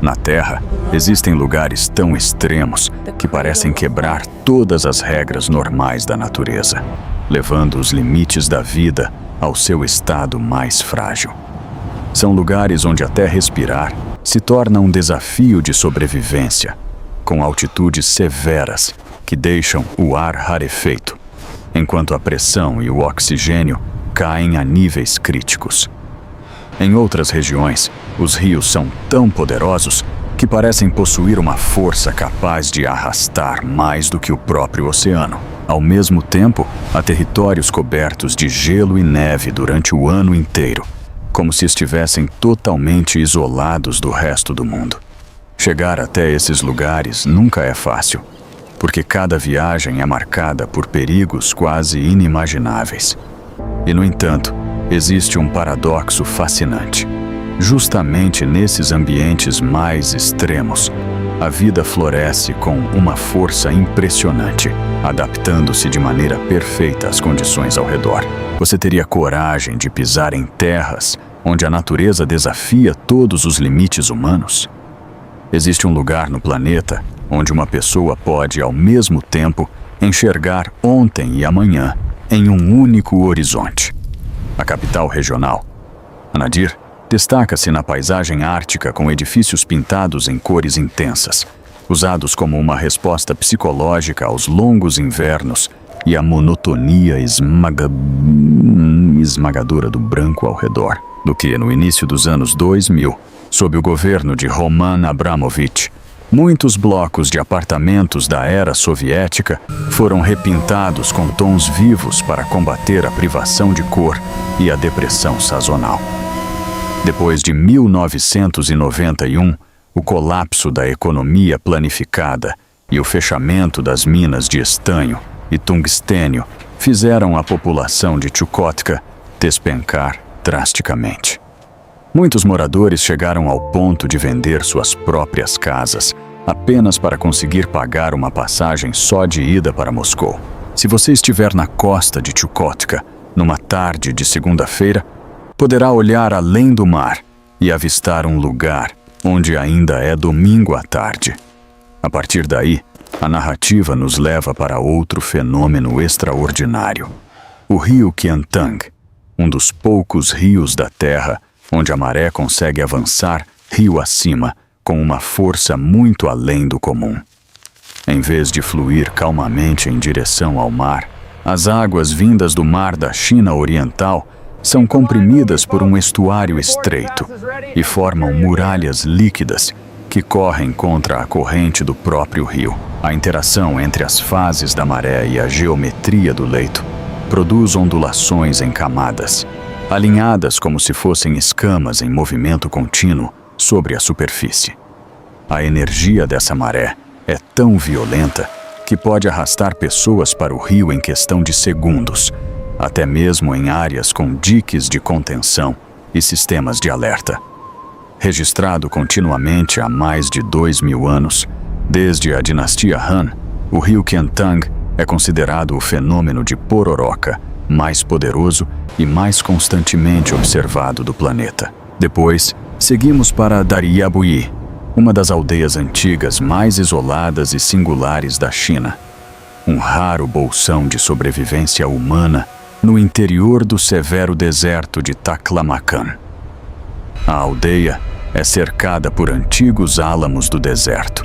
Na Terra, existem lugares tão extremos que parecem quebrar todas as regras normais da natureza, levando os limites da vida ao seu estado mais frágil. São lugares onde até respirar se torna um desafio de sobrevivência, com altitudes severas que deixam o ar rarefeito, enquanto a pressão e o oxigênio caem a níveis críticos. Em outras regiões, os rios são tão poderosos que parecem possuir uma força capaz de arrastar mais do que o próprio oceano. Ao mesmo tempo, há territórios cobertos de gelo e neve durante o ano inteiro, como se estivessem totalmente isolados do resto do mundo. Chegar até esses lugares nunca é fácil, porque cada viagem é marcada por perigos quase inimagináveis. E, no entanto, existe um paradoxo fascinante. Justamente nesses ambientes mais extremos, a vida floresce com uma força impressionante, adaptando-se de maneira perfeita às condições ao redor. Você teria coragem de pisar em terras onde a natureza desafia todos os limites humanos? Existe um lugar no planeta onde uma pessoa pode, ao mesmo tempo, enxergar ontem e amanhã em um único horizonte. A capital regional, Anadyr, destaca-se na paisagem ártica com edifícios pintados em cores intensas, usados como uma resposta psicológica aos longos invernos e à monotonia esmagadora do branco ao redor. Do que, no início dos anos 2000, sob o governo de Roman Abramovich, muitos blocos de apartamentos da era soviética foram repintados com tons vivos para combater a privação de cor e a depressão sazonal. Depois de 1991, o colapso da economia planificada e o fechamento das minas de estanho e tungstênio fizeram a população de Chukotka despencar drasticamente. Muitos moradores chegaram ao ponto de vender suas próprias casas apenas para conseguir pagar uma passagem só de ida para Moscou. Se você estiver na costa de Chukotka, numa tarde de segunda-feira, poderá olhar além do mar e avistar um lugar onde ainda é domingo à tarde. A partir daí, a narrativa nos leva para outro fenômeno extraordinário. O rio Qiantang, um dos poucos rios da Terra onde a maré consegue avançar rio acima com uma força muito além do comum. Em vez de fluir calmamente em direção ao mar, as águas vindas do mar da China Oriental são comprimidas por um estuário estreito e formam muralhas líquidas que correm contra a corrente do próprio rio. A interação entre as fases da maré e a geometria do leito produz ondulações em camadas, alinhadas como se fossem escamas em movimento contínuo sobre a superfície. A energia dessa maré é tão violenta que pode arrastar pessoas para o rio em questão de segundos, até mesmo em áreas com diques de contenção e sistemas de alerta. Registrado continuamente há mais de 2000 anos, desde a dinastia Han, o rio Qiantang é considerado o fenômeno de Pororoca mais poderoso e mais constantemente observado do planeta. Depois, seguimos para Daryabuyi, uma das aldeias antigas mais isoladas e singulares da China. Um raro bolsão de sobrevivência humana no interior do severo deserto de Taklamakan. A aldeia é cercada por antigos álamos do deserto,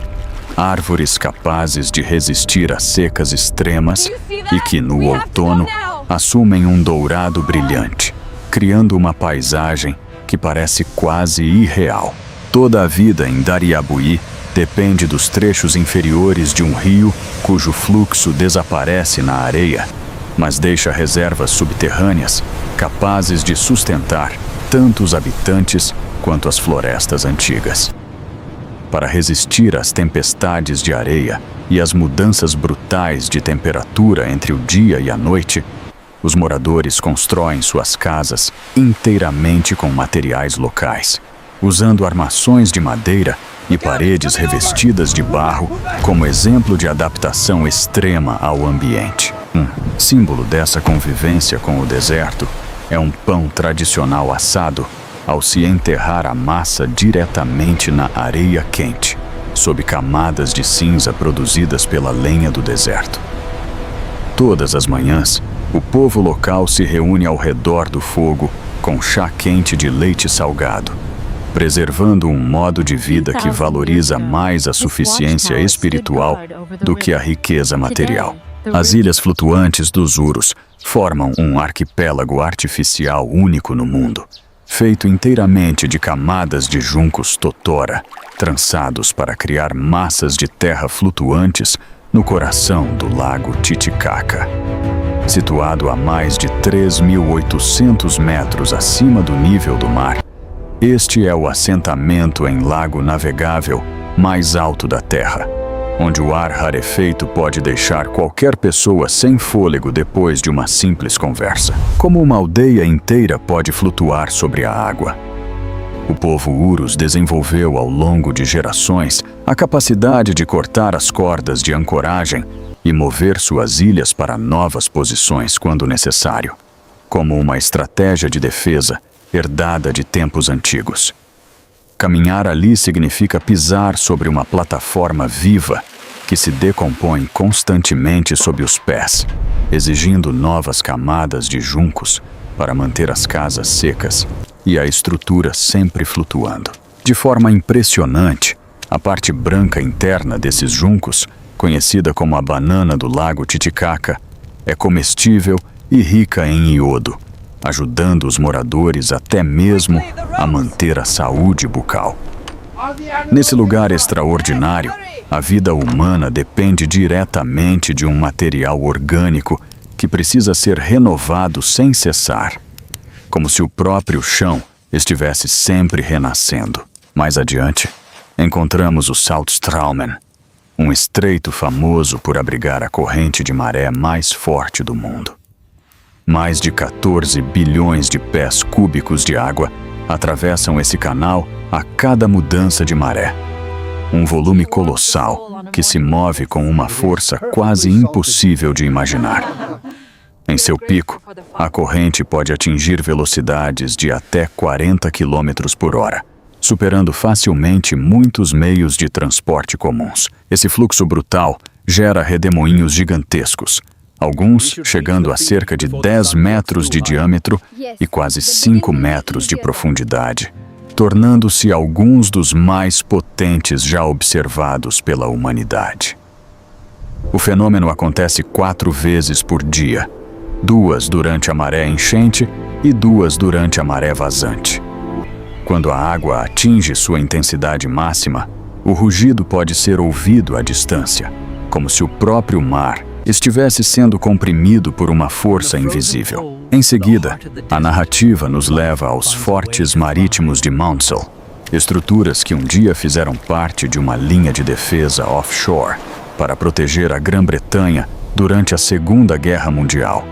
árvores capazes de resistir a secas extremas e que, no outono, assumem um dourado brilhante, criando uma paisagem que parece quase irreal. Toda a vida em Daryabuyi depende dos trechos inferiores de um rio cujo fluxo desaparece na areia, mas deixa reservas subterrâneas capazes de sustentar tanto os habitantes quanto as florestas antigas. Para resistir às tempestades de areia e às mudanças brutais de temperatura entre o dia e a noite, os moradores constroem suas casas inteiramente com materiais locais, usando armações de madeira e paredes revestidas de barro como exemplo de adaptação extrema ao ambiente. Um símbolo dessa convivência com o deserto é um pão tradicional assado, ao se enterrar a massa diretamente na areia quente, sob camadas de cinza produzidas pela lenha do deserto. Todas as manhãs, o povo local se reúne ao redor do fogo com chá quente de leite salgado, preservando um modo de vida que valoriza mais a suficiência espiritual do que a riqueza material. As ilhas flutuantes dos Urus formam um arquipélago artificial único no mundo, feito inteiramente de camadas de juncos totora, trançados para criar massas de terra flutuantes no coração do lago Titicaca. Situado a mais de 3.800 metros acima do nível do mar, este é o assentamento em lago navegável mais alto da Terra, onde o ar rarefeito pode deixar qualquer pessoa sem fôlego depois de uma simples conversa. Como uma aldeia inteira pode flutuar sobre a água. O povo Urus desenvolveu ao longo de gerações a capacidade de cortar as cordas de ancoragem e mover suas ilhas para novas posições quando necessário, como uma estratégia de defesa herdada de tempos antigos. Caminhar ali significa pisar sobre uma plataforma viva que se decompõe constantemente sob os pés, exigindo novas camadas de juncos para manter as casas secas e a estrutura sempre flutuando. De forma impressionante, a parte branca interna desses juncos, conhecida como a banana do lago Titicaca, é comestível e rica em iodo, ajudando os moradores até mesmo a manter a saúde bucal. Nesse lugar extraordinário, a vida humana depende diretamente de um material orgânico que precisa ser renovado sem cessar, como se o próprio chão estivesse sempre renascendo. Mais adiante, encontramos o Saltstraumen, um estreito famoso por abrigar a corrente de maré mais forte do mundo. Mais de 14 bilhões de pés cúbicos de água atravessam esse canal a cada mudança de maré. Um volume colossal que se move com uma força quase impossível de imaginar. Em seu pico, a corrente pode atingir velocidades de até 40 km por hora, superando facilmente muitos meios de transporte comuns. Esse fluxo brutal gera redemoinhos gigantescos, alguns chegando a cerca de 10 metros de diâmetro e quase 5 metros de profundidade, tornando-se alguns dos mais potentes já observados pela humanidade. O fenômeno acontece 4 vezes por dia, 2 durante a maré enchente e 2 durante a maré vazante. Quando a água atinge sua intensidade máxima, o rugido pode ser ouvido à distância, como se o próprio mar estivesse sendo comprimido por uma força invisível. Em seguida, a narrativa nos leva aos fortes marítimos de Maunsell, estruturas que um dia fizeram parte de uma linha de defesa offshore para proteger a Grã-Bretanha durante a Segunda Guerra Mundial,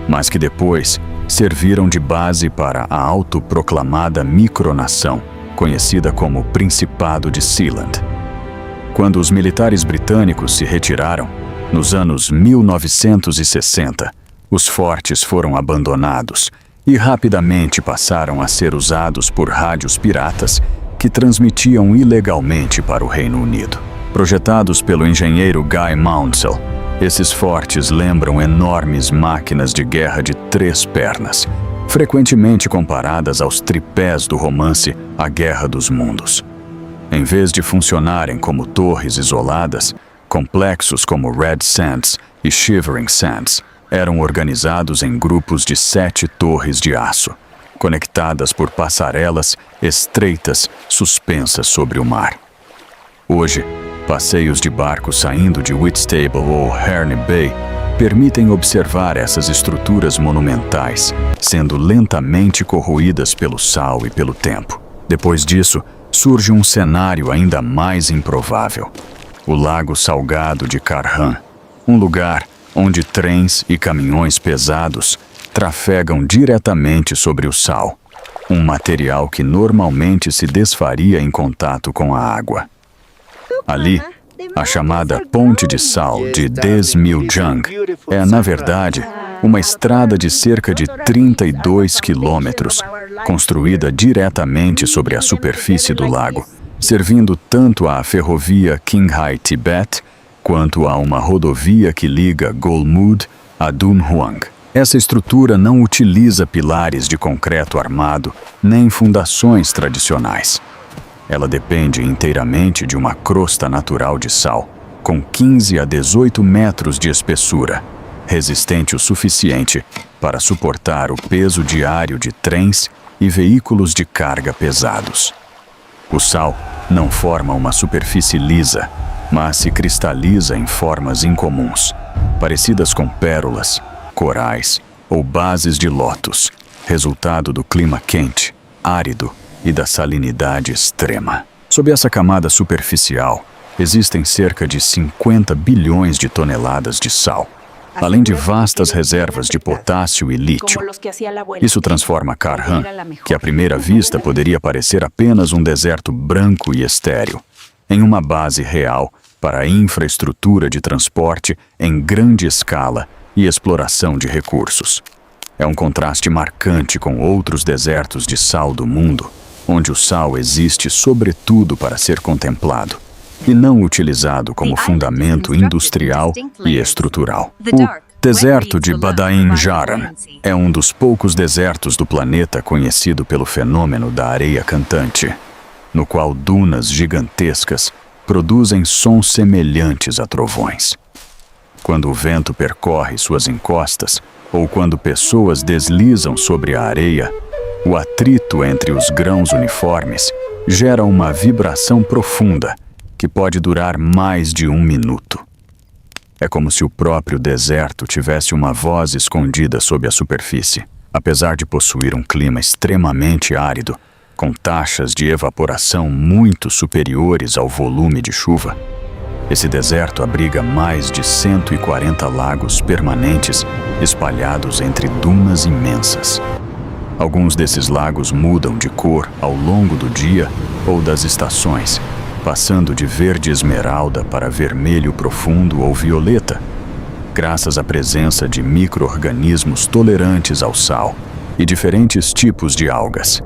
mas que depois serviram de base para a autoproclamada micronação, conhecida como Principado de Sealand. Quando os militares britânicos se retiraram, nos anos 1960, os fortes foram abandonados e rapidamente passaram a ser usados por rádios piratas que transmitiam ilegalmente para o Reino Unido. Projetados pelo engenheiro Guy Maunsell, esses fortes lembram enormes máquinas de guerra de 3 pernas, frequentemente comparadas aos tripés do romance A Guerra dos Mundos. Em vez de funcionarem como torres isoladas, complexos como Red Sands e Shivering Sands eram organizados em grupos de 7 torres de aço, conectadas por passarelas estreitas suspensas sobre o mar. Hoje, passeios de barco saindo de Whitstable ou Herne Bay permitem observar essas estruturas monumentais, sendo lentamente corroídas pelo sal e pelo tempo. Depois disso, surge um cenário ainda mais improvável: o Lago Salgado de Carrhan, um lugar onde trens e caminhões pesados trafegam diretamente sobre o sal, um material que normalmente se desfaria em contato com a água. Ali, a chamada Ponte de Sal de Des Mil Jung é, na verdade, uma estrada de cerca de 32 quilômetros, construída diretamente sobre a superfície do lago, servindo tanto à ferrovia Qinghai-Tibet quanto a uma rodovia que liga Golmud a Dunhuang. Essa estrutura não utiliza pilares de concreto armado nem fundações tradicionais. Ela depende inteiramente de uma crosta natural de sal, com 15 a 18 metros de espessura, resistente o suficiente para suportar o peso diário de trens e veículos de carga pesados. O sal não forma uma superfície lisa, mas se cristaliza em formas incomuns, parecidas com pérolas, corais ou bases de lótus, resultado do clima quente, árido e da salinidade extrema. Sob essa camada superficial, existem cerca de 50 bilhões de toneladas de sal, além de vastas reservas de potássio e lítio. Isso transforma Karhan, que à primeira vista poderia parecer apenas um deserto branco e estéril, em uma base real para a infraestrutura de transporte em grande escala e exploração de recursos. É um contraste marcante com outros desertos de sal do mundo, onde o sal existe sobretudo para ser contemplado e não utilizado como fundamento industrial e estrutural. O deserto de Badain Jaran é um dos poucos desertos do planeta conhecido pelo fenômeno da areia cantante, no qual dunas gigantescas produzem sons semelhantes a trovões. Quando o vento percorre suas encostas ou quando pessoas deslizam sobre a areia, o atrito entre os grãos uniformes gera uma vibração profunda que pode durar mais de 1 minuto. É como se o próprio deserto tivesse uma voz escondida sob a superfície. Apesar de possuir um clima extremamente árido, com taxas de evaporação muito superiores ao volume de chuva, esse deserto abriga mais de 140 lagos permanentes espalhados entre dunas imensas. Alguns desses lagos mudam de cor ao longo do dia ou das estações, passando de verde esmeralda para vermelho profundo ou violeta, graças à presença de micro-organismos tolerantes ao sal e diferentes tipos de algas.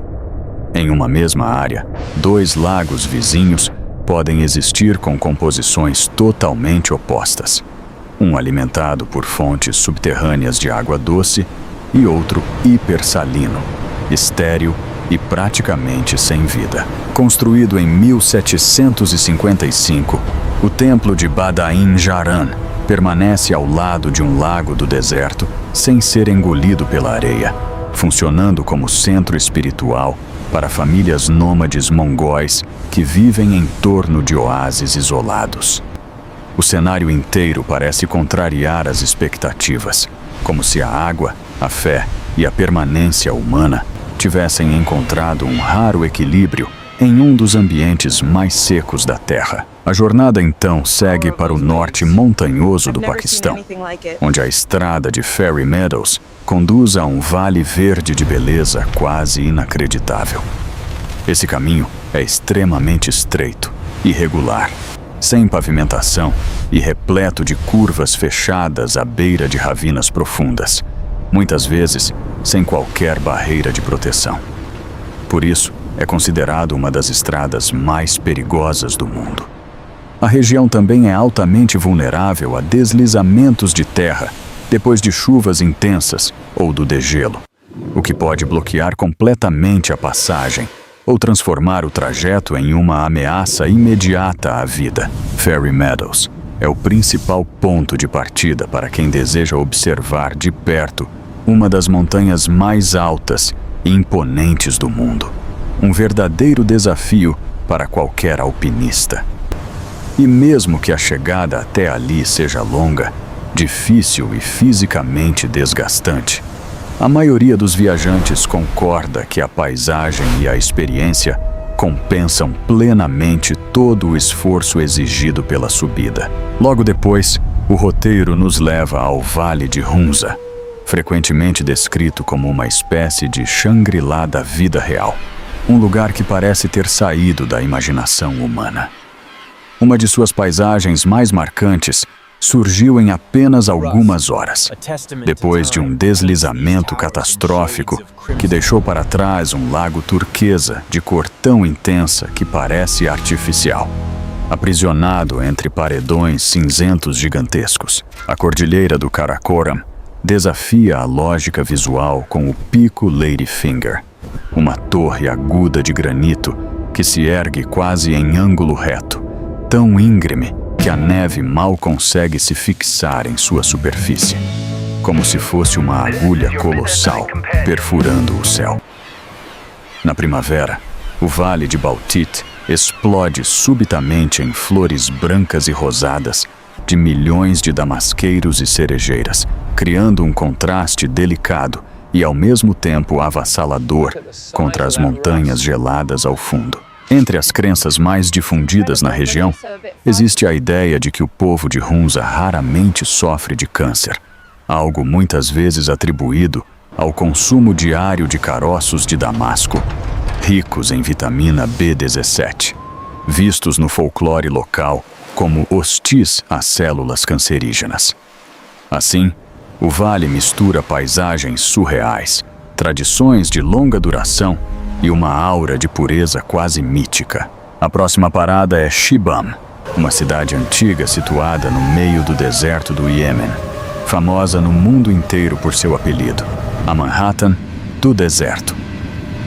Em uma mesma área, 2 lagos vizinhos podem existir com composições totalmente opostas. Um alimentado por fontes subterrâneas de água doce e outro hipersalino, estéril e praticamente sem vida. Construído em 1755, o templo de Badain Jaran permanece ao lado de um lago do deserto sem ser engolido pela areia, funcionando como centro espiritual para famílias nômades mongóis que vivem em torno de oásis isolados. O cenário inteiro parece contrariar as expectativas, como se a água, a fé e a permanência humana tivessem encontrado um raro equilíbrio em um dos ambientes mais secos da Terra. A jornada então segue para o norte montanhoso do Paquistão, onde a estrada de Fairy Meadows conduz a um vale verde de beleza quase inacreditável. Esse caminho é extremamente estreito, irregular, sem pavimentação e repleto de curvas fechadas à beira de ravinas profundas, muitas vezes sem qualquer barreira de proteção. Por isso, é considerado uma das estradas mais perigosas do mundo. A região também é altamente vulnerável a deslizamentos de terra depois de chuvas intensas ou do degelo, o que pode bloquear completamente a passagem ou transformar o trajeto em uma ameaça imediata à vida. Fairy Meadows é o principal ponto de partida para quem deseja observar de perto uma das montanhas mais altas e imponentes do mundo. Um verdadeiro desafio para qualquer alpinista. E mesmo que a chegada até ali seja longa, difícil e fisicamente desgastante, a maioria dos viajantes concorda que a paisagem e a experiência compensam plenamente todo o esforço exigido pela subida. Logo depois, o roteiro nos leva ao Vale de Hunza, frequentemente descrito como uma espécie de Shangri-La da vida real, um lugar que parece ter saído da imaginação humana. Uma de suas paisagens mais marcantes surgiu em apenas algumas horas, depois de um deslizamento catastrófico que deixou para trás um lago turquesa de cor tão intensa que parece artificial. Aprisionado entre paredões cinzentos gigantescos, a Cordilheira do Karakoram desafia a lógica visual com o Pico Ladyfinger, uma torre aguda de granito que se ergue quase em ângulo reto, tão íngreme que a neve mal consegue se fixar em sua superfície, como se fosse uma agulha colossal perfurando o céu. Na primavera, o Vale de Baltit explode subitamente em flores brancas e rosadas de milhões de damasqueiros e cerejeiras, criando um contraste delicado e ao mesmo tempo avassalador contra as montanhas geladas ao fundo. Entre as crenças mais difundidas na região, existe a ideia de que o povo de Hunza raramente sofre de câncer, algo muitas vezes atribuído ao consumo diário de caroços de damasco, ricos em vitamina B17, vistos no folclore local como hostis às células cancerígenas. Assim, o vale mistura paisagens surreais, tradições de longa duração e uma aura de pureza quase mítica. A próxima parada é Shibam, uma cidade antiga situada no meio do deserto do Iêmen, famosa no mundo inteiro por seu apelido, a Manhattan do Deserto.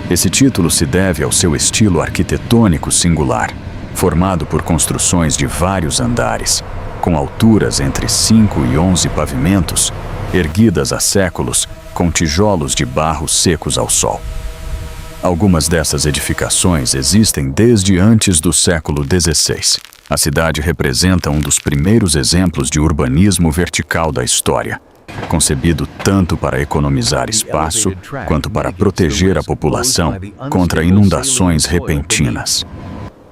Esse título se deve ao seu estilo arquitetônico singular, formado por construções de vários andares, com alturas entre 5 e 11 pavimentos, erguidas há séculos com tijolos de barro secos ao sol. Algumas dessas edificações existem desde antes do século XVI. A cidade representa um dos primeiros exemplos de urbanismo vertical da história, concebido tanto para economizar espaço quanto para proteger a população contra inundações repentinas.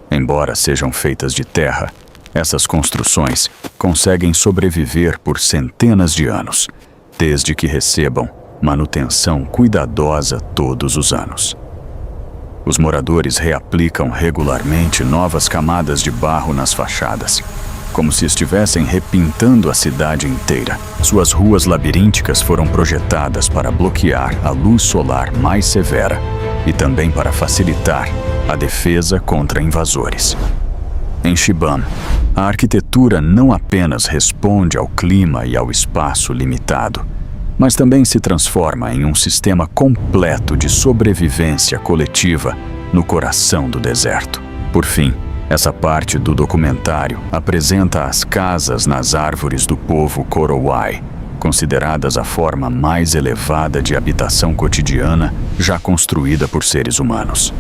Embora sejam feitas de terra, essas construções conseguem sobreviver por centenas de anos, desde que recebam manutenção cuidadosa todos os anos. Os moradores reaplicam regularmente novas camadas de barro nas fachadas, como se estivessem repintando a cidade inteira. Suas ruas labirínticas foram projetadas para bloquear a luz solar mais severa e também para facilitar a defesa contra invasores. Em Shibam, a arquitetura não apenas responde ao clima e ao espaço limitado, mas também se transforma em um sistema completo de sobrevivência coletiva no coração do deserto. Por fim, essa parte do documentário apresenta as casas nas árvores do povo Korowai, consideradas a forma mais elevada de habitação cotidiana já construída por seres humanos.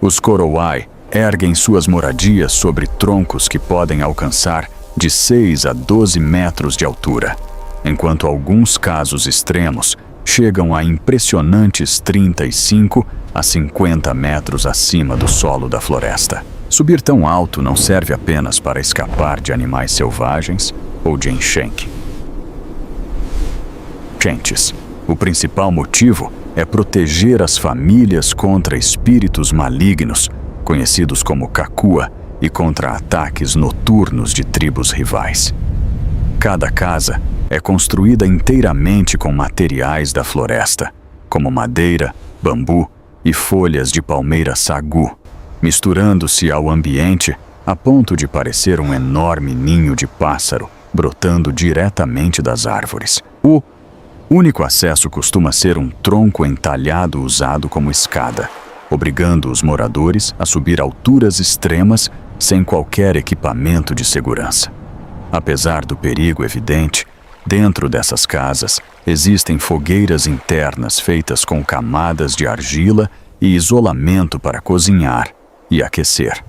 Os Korowai erguem suas moradias sobre troncos que podem alcançar de 6 a 12 metros de altura, enquanto alguns casos extremos chegam a impressionantes 35 a 50 metros acima do solo da floresta. Subir tão alto não serve apenas para escapar de animais selvagens ou de enchentes. O principal motivo é proteger as famílias contra espíritos malignos, conhecidos como Kakua, e contra ataques noturnos de tribos rivais. Cada casa é construída inteiramente com materiais da floresta, como madeira, bambu e folhas de palmeira sagu, misturando-se ao ambiente a ponto de parecer um enorme ninho de pássaro brotando diretamente das árvores. O único acesso costuma ser um tronco entalhado usado como escada, obrigando os moradores a subir alturas extremas sem qualquer equipamento de segurança. Apesar do perigo evidente, dentro dessas casas existem fogueiras internas feitas com camadas de argila e isolamento para cozinhar e aquecer.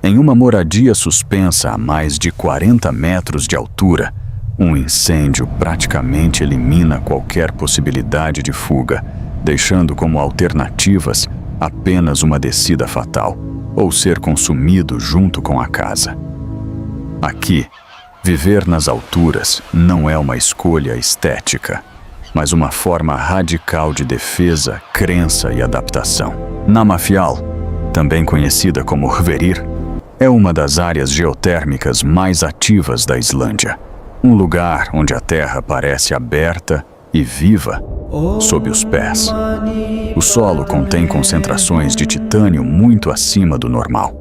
Em uma moradia suspensa a mais de 40 metros de altura, um incêndio praticamente elimina qualquer possibilidade de fuga, deixando como alternativas apenas uma descida fatal ou ser consumido junto com a casa. Aqui, viver nas alturas não é uma escolha estética, mas uma forma radical de defesa, crença e adaptação. Namafial, também conhecida como Hverir, é uma das áreas geotérmicas mais ativas da Islândia. Um lugar onde a terra parece aberta e viva sob os pés. O solo contém concentrações de titânio muito acima do normal,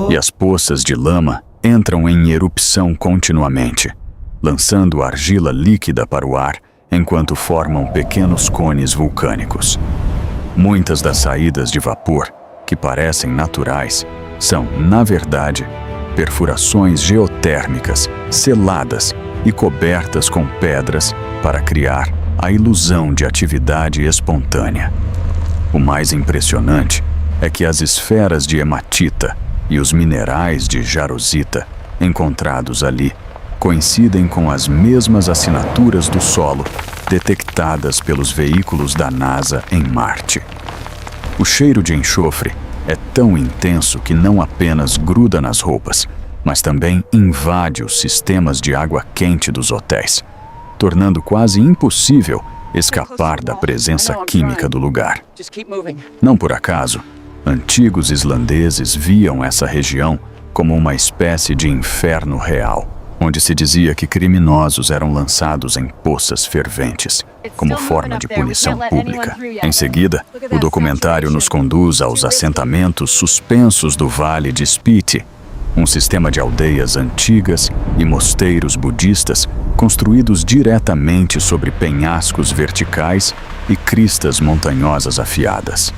e as poças de lama entram em erupção continuamente, lançando argila líquida para o ar enquanto formam pequenos cones vulcânicos. Muitas das saídas de vapor, que parecem naturais, são, na verdade, perfurações geotérmicas seladas e cobertas com pedras para criar a ilusão de atividade espontânea. O mais impressionante é que as esferas de hematita e os minerais de jarosita encontrados ali coincidem com as mesmas assinaturas do solo detectadas pelos veículos da NASA em Marte. O cheiro de enxofre é tão intenso que não apenas gruda nas roupas, mas também invade os sistemas de água quente dos hotéis, tornando quase impossível escapar da presença química do lugar. Não por acaso, antigos islandeses viam essa região como uma espécie de inferno real, onde se dizia que criminosos eram lançados em poças ferventes, como forma de punição pública. Em seguida, o documentário nos conduz aos assentamentos suspensos do Vale de Spiti, um sistema de aldeias antigas e mosteiros budistas construídos diretamente sobre penhascos verticais e cristas montanhosas afiadas.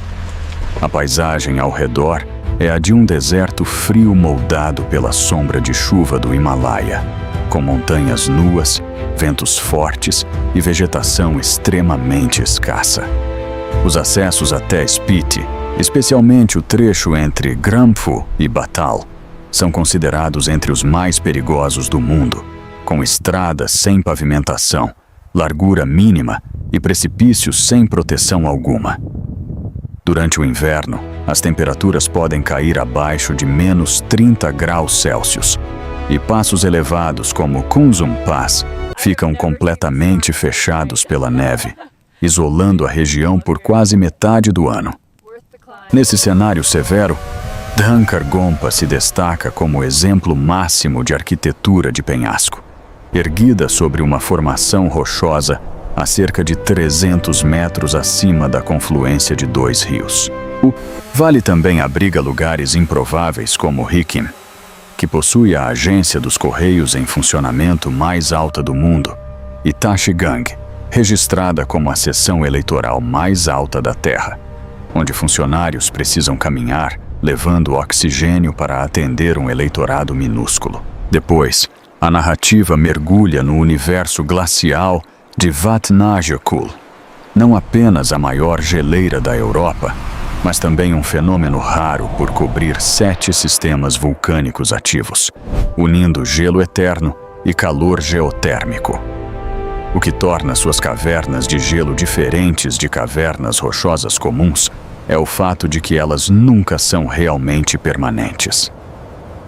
A paisagem ao redor é a de um deserto frio moldado pela sombra de chuva do Himalaia, com montanhas nuas, ventos fortes e vegetação extremamente escassa. Os acessos até Spiti, especialmente o trecho entre Gramfu e Batal, são considerados entre os mais perigosos do mundo, com estradas sem pavimentação, largura mínima e precipícios sem proteção alguma. Durante o inverno, as temperaturas podem cair abaixo de menos 30 graus Celsius, e passos elevados como Kunzum Pass ficam completamente fechados pela neve, isolando a região por quase metade do ano. Nesse cenário severo, Dhankargompa se destaca como exemplo máximo de arquitetura de penhasco, erguida sobre uma formação rochosa a cerca de 300 metros acima da confluência de dois rios. O vale também abriga lugares improváveis como Hikim, que possui a agência dos Correios em funcionamento mais alta do mundo, e Tashigang, registrada como a seção eleitoral mais alta da Terra, onde funcionários precisam caminhar levando oxigênio para atender um eleitorado minúsculo. Depois, a narrativa mergulha no universo glacial de Vatnajökull, não apenas a maior geleira da Europa, mas também um fenômeno raro por cobrir 7 sistemas vulcânicos ativos, unindo gelo eterno e calor geotérmico. O que torna suas cavernas de gelo diferentes de cavernas rochosas comuns é o fato de que elas nunca são realmente permanentes.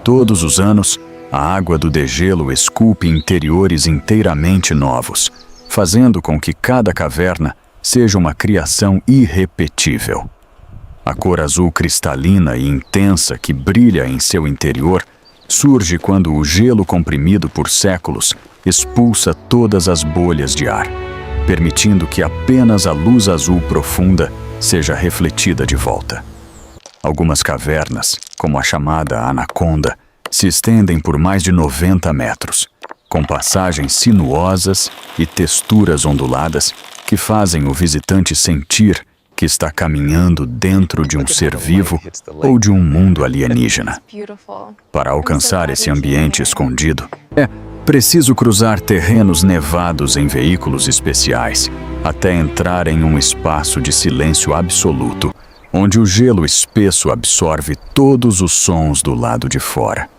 Todos os anos, a água do degelo esculpe interiores inteiramente novos, fazendo com que cada caverna seja uma criação irrepetível. A cor azul cristalina e intensa que brilha em seu interior surge quando o gelo comprimido por séculos expulsa todas as bolhas de ar, permitindo que apenas a luz azul profunda seja refletida de volta. Algumas cavernas, como a chamada Anaconda, se estendem por mais de 90 metros, com passagens sinuosas e texturas onduladas que fazem o visitante sentir que está caminhando dentro de um ser vivo ou de um mundo alienígena. Para alcançar esse ambiente escondido, é preciso cruzar terrenos nevados em veículos especiais, até entrar em um espaço de silêncio absoluto, onde o gelo espesso absorve todos os sons do lado de fora.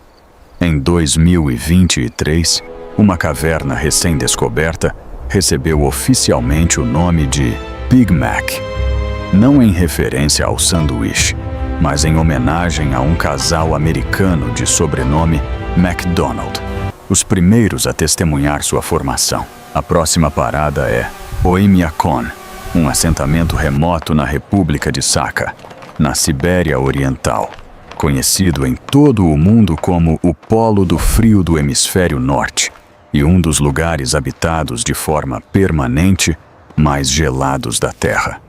Em 2023, uma caverna recém-descoberta recebeu oficialmente o nome de Big Mac, não em referência ao sanduíche, mas em homenagem a um casal americano de sobrenome McDonald, os primeiros a testemunhar sua formação. A próxima parada é Oymyakon, um assentamento remoto na República de Sakha, na Sibéria Oriental, conhecido em todo o mundo como o Polo do Frio do Hemisfério Norte e um dos lugares habitados de forma permanente mais gelados da Terra.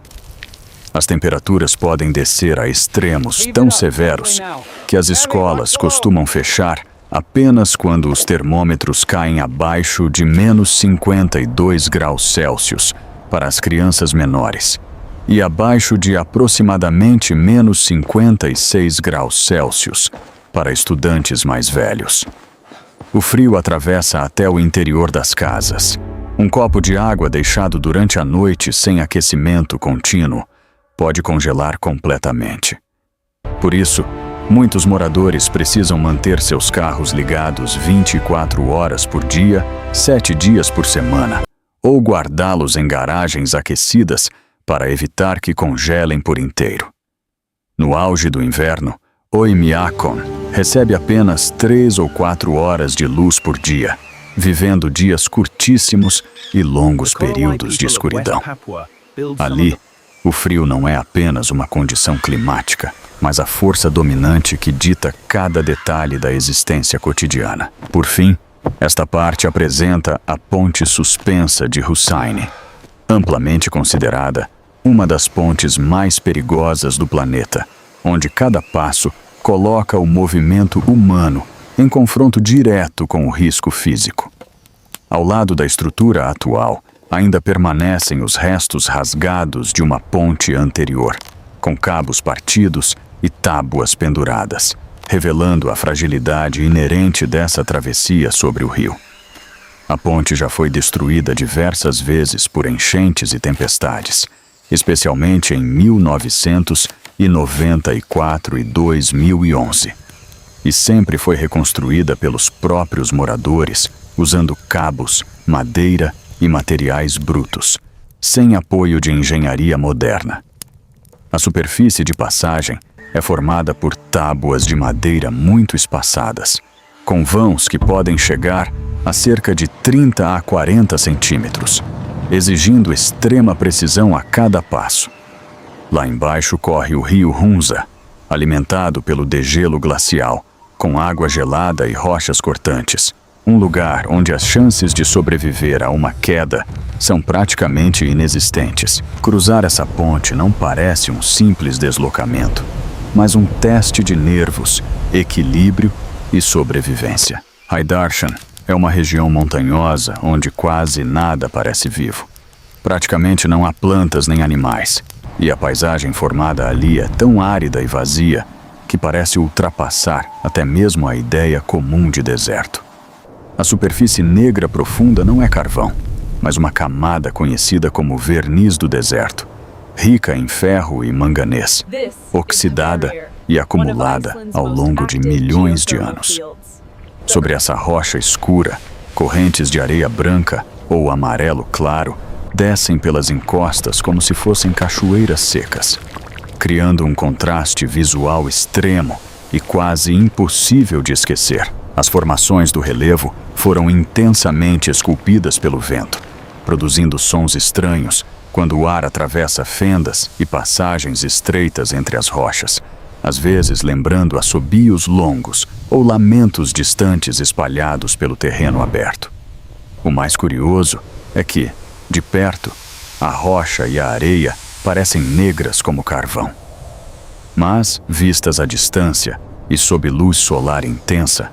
As temperaturas podem descer a extremos tão severos que as escolas costumam fechar apenas quando os termômetros caem abaixo de menos 52 graus Celsius para as crianças menores e abaixo de aproximadamente menos 56 graus Celsius para estudantes mais velhos. O frio atravessa até o interior das casas. Um copo de água deixado durante a noite sem aquecimento contínuo pode congelar completamente. Por isso, muitos moradores precisam manter seus carros ligados 24 horas por dia, 7 dias por semana, ou guardá-los em garagens aquecidas para evitar que congelem por inteiro. No auge do inverno, Oymyakon recebe apenas 3 ou 4 horas de luz por dia, vivendo dias curtíssimos e longos períodos de escuridão. Ali, o frio não é apenas uma condição climática, mas a força dominante que dita cada detalhe da existência cotidiana. Por fim, esta parte apresenta a ponte suspensa de Hussaini, amplamente considerada uma das pontes mais perigosas do planeta, onde cada passo coloca o movimento humano em confronto direto com o risco físico. Ao lado da estrutura atual, ainda permanecem os restos rasgados de uma ponte anterior, com cabos partidos e tábuas penduradas, revelando a fragilidade inerente dessa travessia sobre o rio. A ponte já foi destruída diversas vezes por enchentes e tempestades, especialmente em 1994 e 2011, e sempre foi reconstruída pelos próprios moradores, usando cabos, madeira e materiais brutos, sem apoio de engenharia moderna. A superfície de passagem é formada por tábuas de madeira muito espaçadas, com vãos que podem chegar a cerca de 30 a 40 centímetros, exigindo extrema precisão a cada passo. Lá embaixo corre o rio Hunza, alimentado pelo degelo glacial, com água gelada e rochas cortantes, um lugar onde as chances de sobreviver a uma queda são praticamente inexistentes. Cruzar essa ponte não parece um simples deslocamento, mas um teste de nervos, equilíbrio e sobrevivência. Haidarshan é uma região montanhosa onde quase nada parece vivo. Praticamente não há plantas nem animais, e a paisagem formada ali é tão árida e vazia que parece ultrapassar até mesmo a ideia comum de deserto. A superfície negra profunda não é carvão, mas uma camada conhecida como verniz do deserto, rica em ferro e manganês, oxidada e acumulada ao longo de milhões de anos. Sobre essa rocha escura, correntes de areia branca ou amarelo claro descem pelas encostas como se fossem cachoeiras secas, criando um contraste visual extremo e quase impossível de esquecer. As formações do relevo foram intensamente esculpidas pelo vento, produzindo sons estranhos quando o ar atravessa fendas e passagens estreitas entre as rochas, às vezes lembrando assobios longos ou lamentos distantes espalhados pelo terreno aberto. O mais curioso é que, de perto, a rocha e a areia parecem negras como carvão. Mas, vistas à distância e sob luz solar intensa,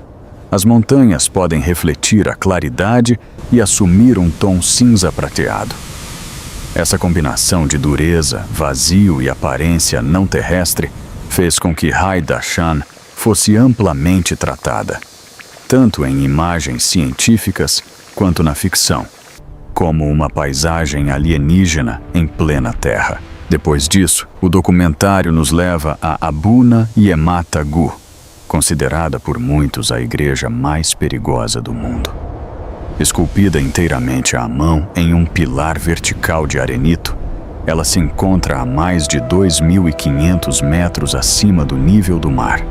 as montanhas podem refletir a claridade e assumir um tom cinza prateado. Essa combinação de dureza, vazio e aparência não terrestre fez com que Haidarshan fosse amplamente tratada, tanto em imagens científicas quanto na ficção, como uma paisagem alienígena em plena Terra. Depois disso, o documentário nos leva a Abuna Yemata Gu, considerada por muitos a igreja mais perigosa do mundo. Esculpida inteiramente à mão em um pilar vertical de arenito, ela se encontra a mais de 2.500 metros acima do nível do mar.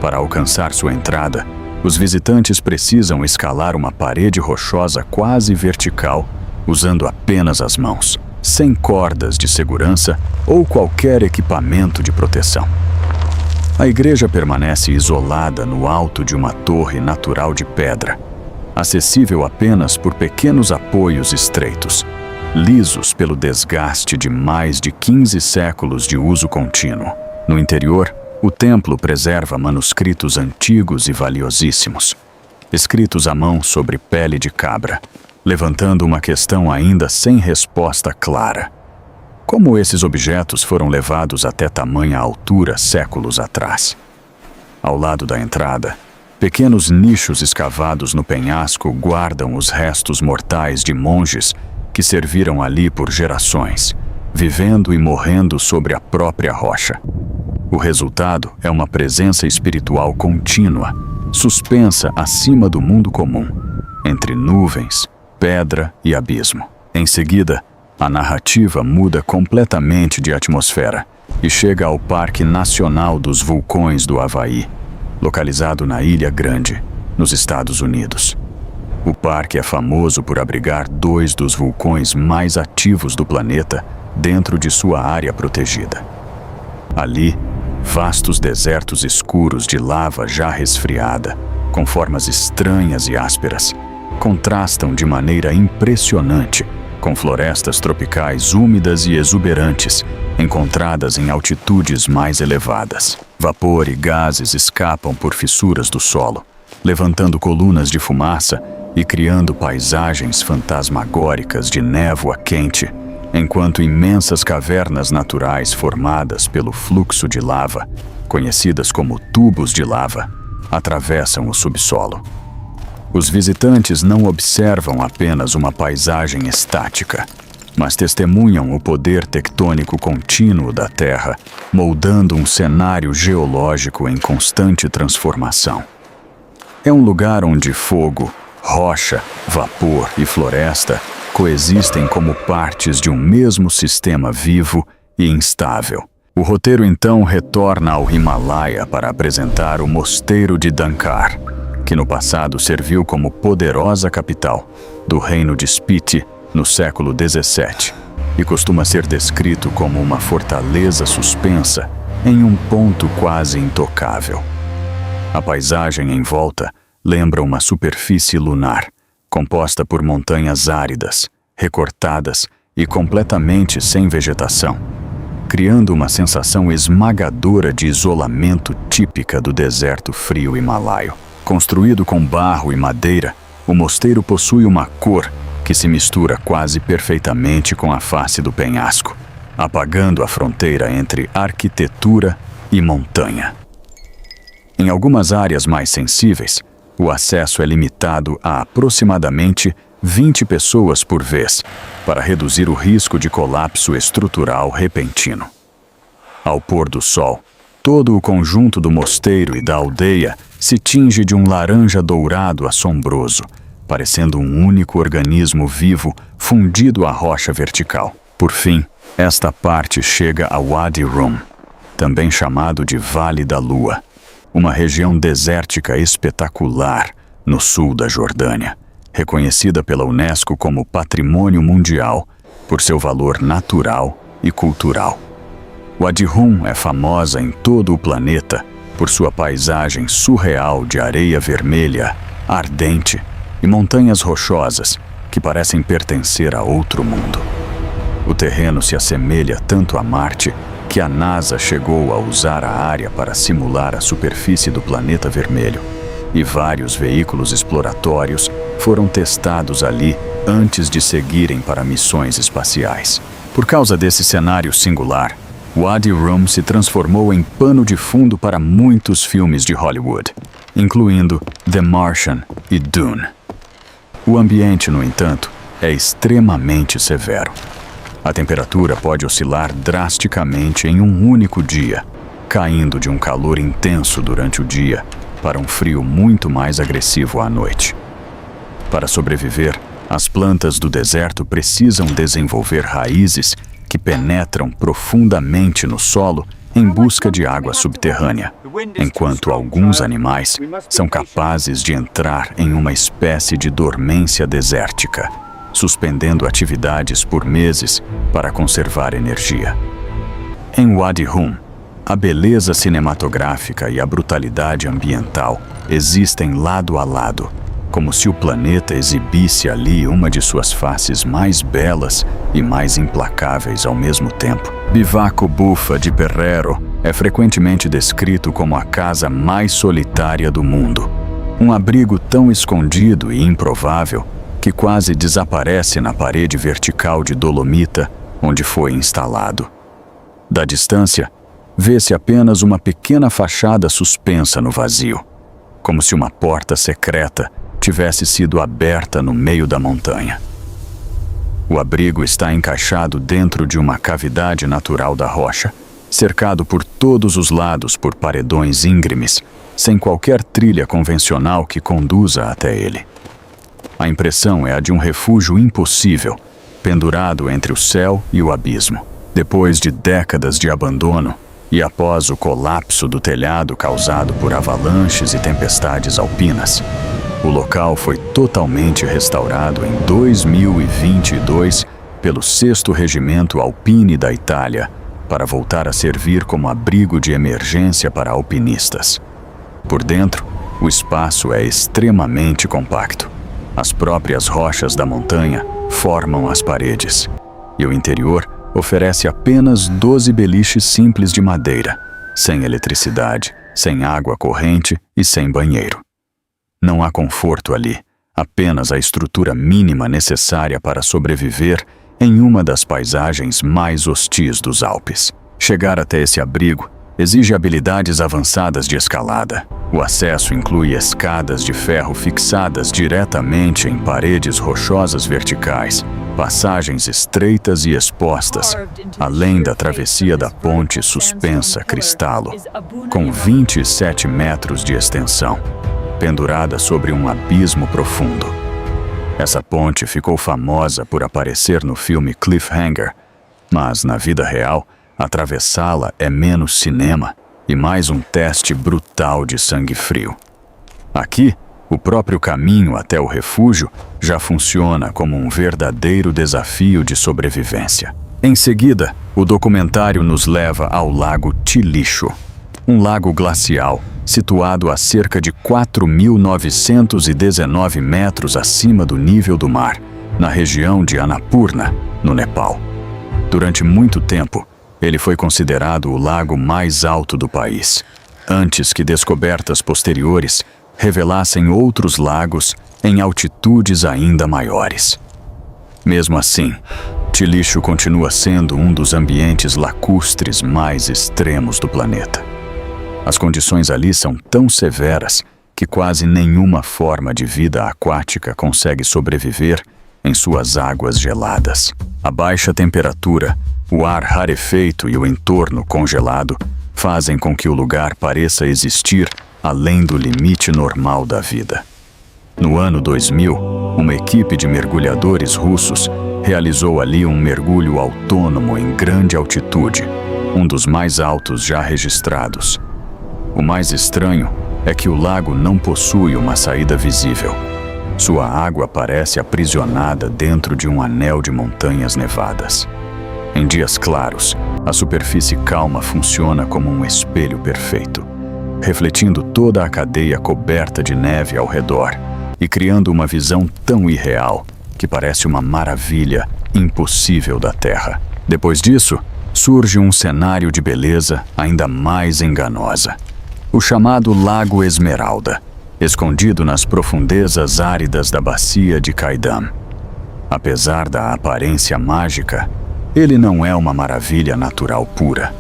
Para alcançar sua entrada, os visitantes precisam escalar uma parede rochosa quase vertical, usando apenas as mãos, sem cordas de segurança ou qualquer equipamento de proteção. A igreja permanece isolada no alto de uma torre natural de pedra, acessível apenas por pequenos apoios estreitos, lisos pelo desgaste de mais de 15 séculos de uso contínuo. No interior, o templo preserva manuscritos antigos e valiosíssimos, escritos à mão sobre pele de cabra, levantando uma questão ainda sem resposta clara. Como esses objetos foram levados até tamanha altura séculos atrás? Ao lado da entrada, pequenos nichos escavados no penhasco guardam os restos mortais de monges que serviram ali por gerações, vivendo e morrendo sobre a própria rocha. O resultado é uma presença espiritual contínua, suspensa acima do mundo comum, entre nuvens, pedra e abismo. Em seguida, a narrativa muda completamente de atmosfera e chega ao Parque Nacional dos Vulcões do Havaí, localizado na Ilha Grande, nos Estados Unidos. O parque é famoso por abrigar 2 dos vulcões mais ativos do planeta dentro de sua área protegida. Ali, vastos desertos escuros de lava já resfriada, com formas estranhas e ásperas, contrastam de maneira impressionante com florestas tropicais úmidas e exuberantes, encontradas em altitudes mais elevadas. Vapor e gases escapam por fissuras do solo, levantando colunas de fumaça e criando paisagens fantasmagóricas de névoa quente, enquanto imensas cavernas naturais formadas pelo fluxo de lava, conhecidas como tubos de lava, atravessam o subsolo. Os visitantes não observam apenas uma paisagem estática, mas testemunham o poder tectônico contínuo da Terra, moldando um cenário geológico em constante transformação. É um lugar onde fogo, rocha, vapor e floresta coexistem como partes de um mesmo sistema vivo e instável. O roteiro então retorna ao Himalaia para apresentar o Mosteiro de Dhankar, que no passado serviu como poderosa capital do reino de Spiti no século XVII e costuma ser descrito como uma fortaleza suspensa em um ponto quase intocável. A paisagem em volta lembra uma superfície lunar, composta por montanhas áridas, recortadas e completamente sem vegetação, criando uma sensação esmagadora de isolamento típica do deserto frio himalaio. Construído com barro e madeira, o mosteiro possui uma cor que se mistura quase perfeitamente com a face do penhasco, apagando a fronteira entre arquitetura e montanha. Em algumas áreas mais sensíveis, o acesso é limitado a aproximadamente 20 pessoas por vez, para reduzir o risco de colapso estrutural repentino. Ao pôr do sol, todo o conjunto do mosteiro e da aldeia se tinge de um laranja dourado assombroso, parecendo um único organismo vivo fundido à rocha vertical. Por fim, esta parte chega a Wadi Rum, também chamado de Vale da Lua, uma região desértica espetacular no sul da Jordânia, reconhecida pela Unesco como Patrimônio Mundial por seu valor natural e cultural. Wadi Rum é famosa em todo o planeta por sua paisagem surreal de areia vermelha, ardente e montanhas rochosas que parecem pertencer a outro mundo. O terreno se assemelha tanto a Marte que a NASA chegou a usar a área para simular a superfície do planeta vermelho, e vários veículos exploratórios foram testados ali antes de seguirem para missões espaciais. Por causa desse cenário singular, Wadi Rum se transformou em pano de fundo para muitos filmes de Hollywood, incluindo The Martian e Dune. O ambiente, no entanto, é extremamente severo. A temperatura pode oscilar drasticamente em um único dia, caindo de um calor intenso durante o dia para um frio muito mais agressivo à noite. Para sobreviver, as plantas do deserto precisam desenvolver raízes que penetram profundamente no solo em busca de água subterrânea, enquanto alguns animais são capazes de entrar em uma espécie de dormência desértica, suspendendo atividades por meses para conservar energia. Em Wadi Rum, A beleza cinematográfica e a brutalidade ambiental existem lado a lado, como se o planeta exibisse ali uma de suas faces mais belas e mais implacáveis ao mesmo tempo. Bivaco Buffa di Perrero é frequentemente descrito como a casa mais solitária do mundo. Um abrigo tão escondido e improvável que quase desaparece na parede vertical de dolomita onde foi instalado. Da distância, vê-se apenas uma pequena fachada suspensa no vazio, como se uma porta secreta tivesse sido aberta no meio da montanha. O abrigo está encaixado dentro de uma cavidade natural da rocha, cercado por todos os lados por paredões íngremes, sem qualquer trilha convencional que conduza até ele. A impressão é a de um refúgio impossível, pendurado entre o céu e o abismo. Depois de décadas de abandono e após o colapso do telhado causado por avalanches e tempestades alpinas, o local foi totalmente restaurado em 2022 pelo 6º Regimento Alpine da Itália para voltar a servir como abrigo de emergência para alpinistas. Por dentro, o espaço é extremamente compacto. As próprias rochas da montanha formam as paredes, e o interior oferece apenas 12 beliches simples de madeira, sem eletricidade, sem água corrente e sem banheiro. Não há conforto ali, apenas a estrutura mínima necessária para sobreviver em uma das paisagens mais hostis dos Alpes. Chegar até esse abrigo exige habilidades avançadas de escalada. O acesso inclui escadas de ferro fixadas diretamente em paredes rochosas verticais, passagens estreitas e expostas, além da travessia da ponte suspensa Cristalo, com 27 metros de extensão, pendurada sobre um abismo profundo. Essa ponte ficou famosa por aparecer no filme Cliffhanger, mas na vida real, atravessá-la é menos cinema e mais um teste brutal de sangue frio. Aqui, o próprio caminho até o refúgio já funciona como um verdadeiro desafio de sobrevivência. Em seguida, o documentário nos leva ao Lago Tilicho, um lago glacial situado a cerca de 4.919 metros acima do nível do mar, na região de Annapurna, no Nepal. Durante muito tempo, ele foi considerado o lago mais alto do país, antes que descobertas posteriores revelassem outros lagos em altitudes ainda maiores. Mesmo assim, Tilicho continua sendo um dos ambientes lacustres mais extremos do planeta. As condições ali são tão severas que quase nenhuma forma de vida aquática consegue sobreviver em suas águas geladas. A baixa temperatura, o ar rarefeito e o entorno congelado fazem com que o lugar pareça existir além do limite normal da vida. No ano 2000, uma equipe de mergulhadores russos realizou ali um mergulho autônomo em grande altitude, um dos mais altos já registrados. O mais estranho é que o lago não possui uma saída visível. Sua água parece aprisionada dentro de um anel de montanhas nevadas. Em dias claros, a superfície calma funciona como um espelho perfeito, refletindo toda a cadeia coberta de neve ao redor e criando uma visão tão irreal que parece uma maravilha impossível da Terra. Depois disso, surge um cenário de beleza ainda mais enganosa. O chamado Lago Esmeralda, escondido nas profundezas áridas da bacia de Qaidam. Apesar da aparência mágica, ele não é uma maravilha natural pura,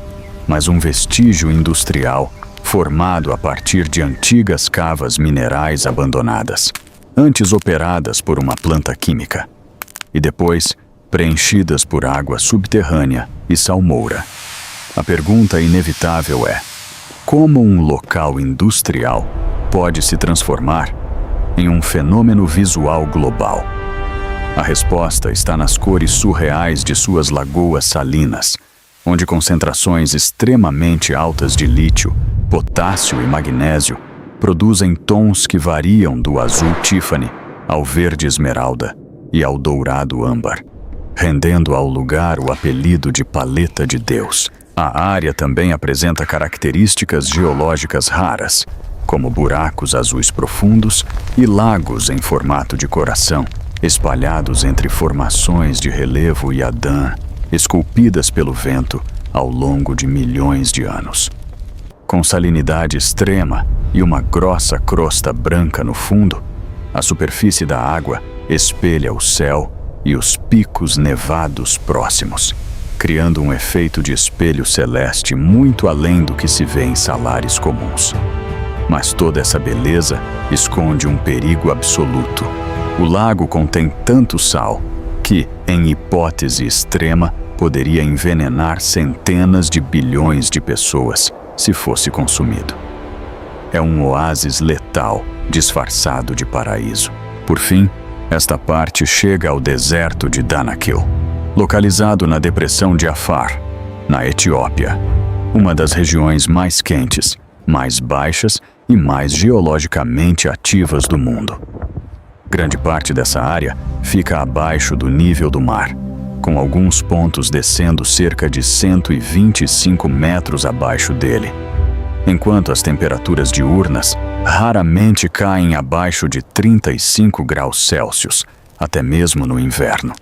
mas um vestígio industrial formado a partir de antigas cavas minerais abandonadas, antes operadas por uma planta química, e depois preenchidas por água subterrânea e salmoura. A pergunta inevitável é: como um local industrial pode se transformar em um fenômeno visual global? A resposta está nas cores surreais de suas lagoas salinas, onde concentrações extremamente altas de lítio, potássio e magnésio produzem tons que variam do azul Tiffany ao verde esmeralda e ao dourado âmbar, rendendo ao lugar o apelido de Paleta de Deus. A área também apresenta características geológicas raras, como buracos azuis profundos e lagos em formato de coração, espalhados entre formações de relevo Yadam, esculpidas pelo vento ao longo de milhões de anos. Com salinidade extrema e uma grossa crosta branca no fundo, a superfície da água espelha o céu e os picos nevados próximos, criando um efeito de espelho celeste muito além do que se vê em salares comuns. Mas toda essa beleza esconde um perigo absoluto. O lago contém tanto sal que, em hipótese extrema, poderia envenenar centenas de bilhões de pessoas se fosse consumido. É um oásis letal, disfarçado de paraíso. Por fim, esta parte chega ao deserto de Danakil, localizado na depressão de Afar, na Etiópia, uma das regiões mais quentes, mais baixas e mais geologicamente ativas do mundo. Grande parte dessa área fica abaixo do nível do mar, com alguns pontos descendo cerca de 125 metros abaixo dele, enquanto as temperaturas diurnas raramente caem abaixo de 35 graus Celsius, até mesmo no inverno.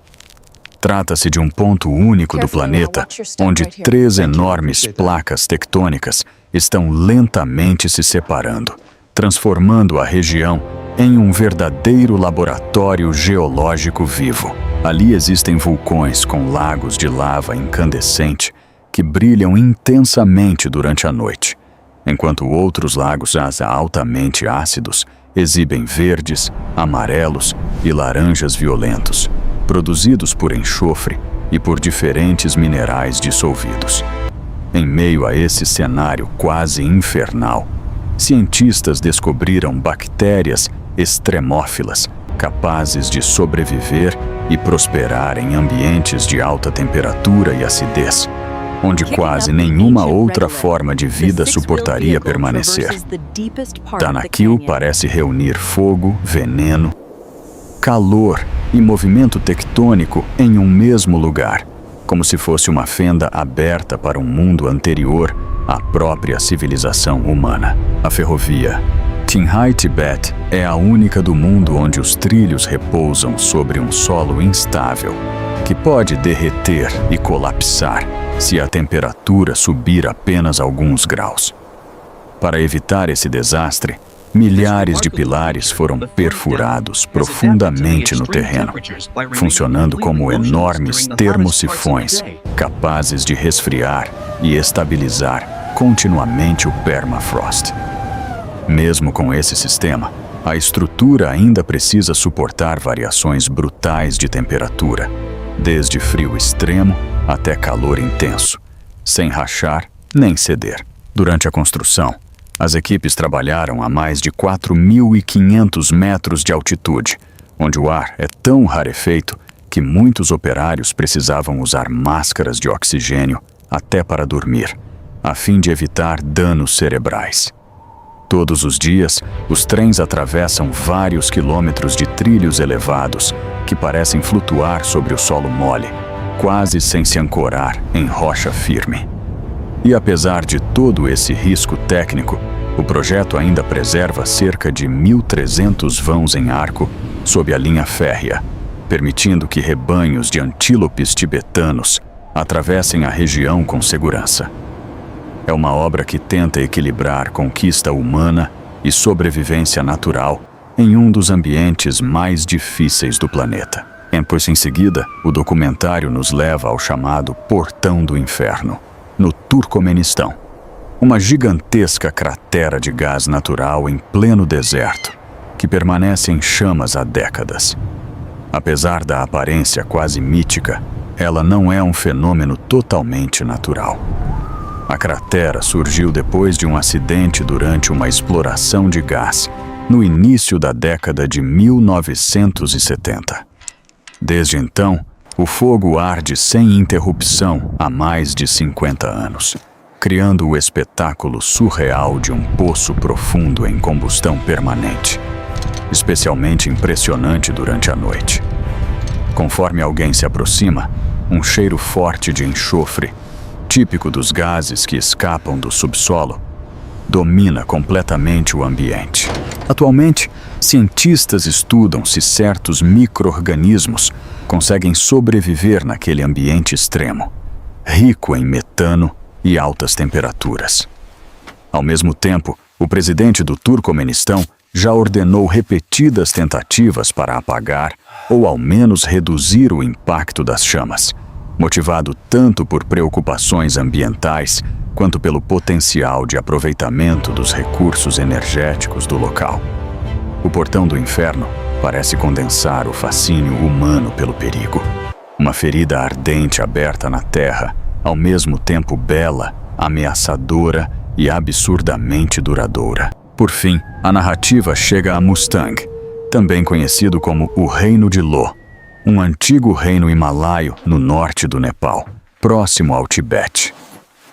Trata-se de um ponto único do planeta, onde 3 enormes placas tectônicas estão lentamente se separando, transformando a região em um verdadeiro laboratório geológico vivo. Ali existem vulcões com lagos de lava incandescente que brilham intensamente durante a noite, enquanto outros lagos altamente ácidos exibem verdes, amarelos e laranjas violentos, produzidos por enxofre e por diferentes minerais dissolvidos. Em meio a esse cenário quase infernal, cientistas descobriram bactérias extremófilas capazes de sobreviver e prosperar em ambientes de alta temperatura e acidez, onde quase nenhuma outra forma de vida suportaria permanecer. Danakil parece reunir fogo, veneno, calor e movimento tectônico em um mesmo lugar, como se fosse uma fenda aberta para um mundo anterior à própria civilização humana. A ferrovia Qinghai Tibet é a única do mundo onde os trilhos repousam sobre um solo instável, que pode derreter e colapsar se a temperatura subir apenas alguns graus. Para evitar esse desastre, milhares de pilares foram perfurados profundamente no terreno, funcionando como enormes termosifões capazes de resfriar e estabilizar continuamente o permafrost. Mesmo com esse sistema, a estrutura ainda precisa suportar variações brutais de temperatura, desde frio extremo até calor intenso, sem rachar nem ceder. Durante a construção, as equipes trabalharam a mais de 4.500 metros de altitude, onde o ar é tão rarefeito que muitos operários precisavam usar máscaras de oxigênio até para dormir, a fim de evitar danos cerebrais. Todos os dias, os trens atravessam vários quilômetros de trilhos elevados que parecem flutuar sobre o solo mole, quase sem se ancorar em rocha firme. E apesar de todo esse risco técnico, o projeto ainda preserva cerca de 1.300 vãos em arco sob a linha férrea, permitindo que rebanhos de antílopes tibetanos atravessem a região com segurança. É uma obra que tenta equilibrar conquista humana e sobrevivência natural em um dos ambientes mais difíceis do planeta. Pois em seguida, o documentário nos leva ao chamado Portão do Inferno, no Turcomenistão, uma gigantesca cratera de gás natural em pleno deserto, que permanece em chamas há décadas. Apesar da aparência quase mítica, ela não é um fenômeno totalmente natural. A cratera surgiu depois de um acidente durante uma exploração de gás, no início da década de 1970. Desde então, o fogo arde sem interrupção há mais de 50 anos, criando o espetáculo surreal de um poço profundo em combustão permanente, especialmente impressionante durante a noite. Conforme alguém se aproxima, um cheiro forte de enxofre típico dos gases que escapam do subsolo, domina completamente o ambiente. Atualmente, cientistas estudam se certos micro-organismos conseguem sobreviver naquele ambiente extremo, rico em metano e altas temperaturas. Ao mesmo tempo, o presidente do Turcomenistão já ordenou repetidas tentativas para apagar ou ao menos reduzir o impacto das chamas, motivado tanto por preocupações ambientais quanto pelo potencial de aproveitamento dos recursos energéticos do local. O portão do inferno parece condensar o fascínio humano pelo perigo. Uma ferida ardente aberta na terra, ao mesmo tempo bela, ameaçadora e absurdamente duradoura. Por fim, a narrativa chega a Mustang, também conhecido como o Reino de Lo, um antigo reino himalaio no norte do Nepal, próximo ao Tibete.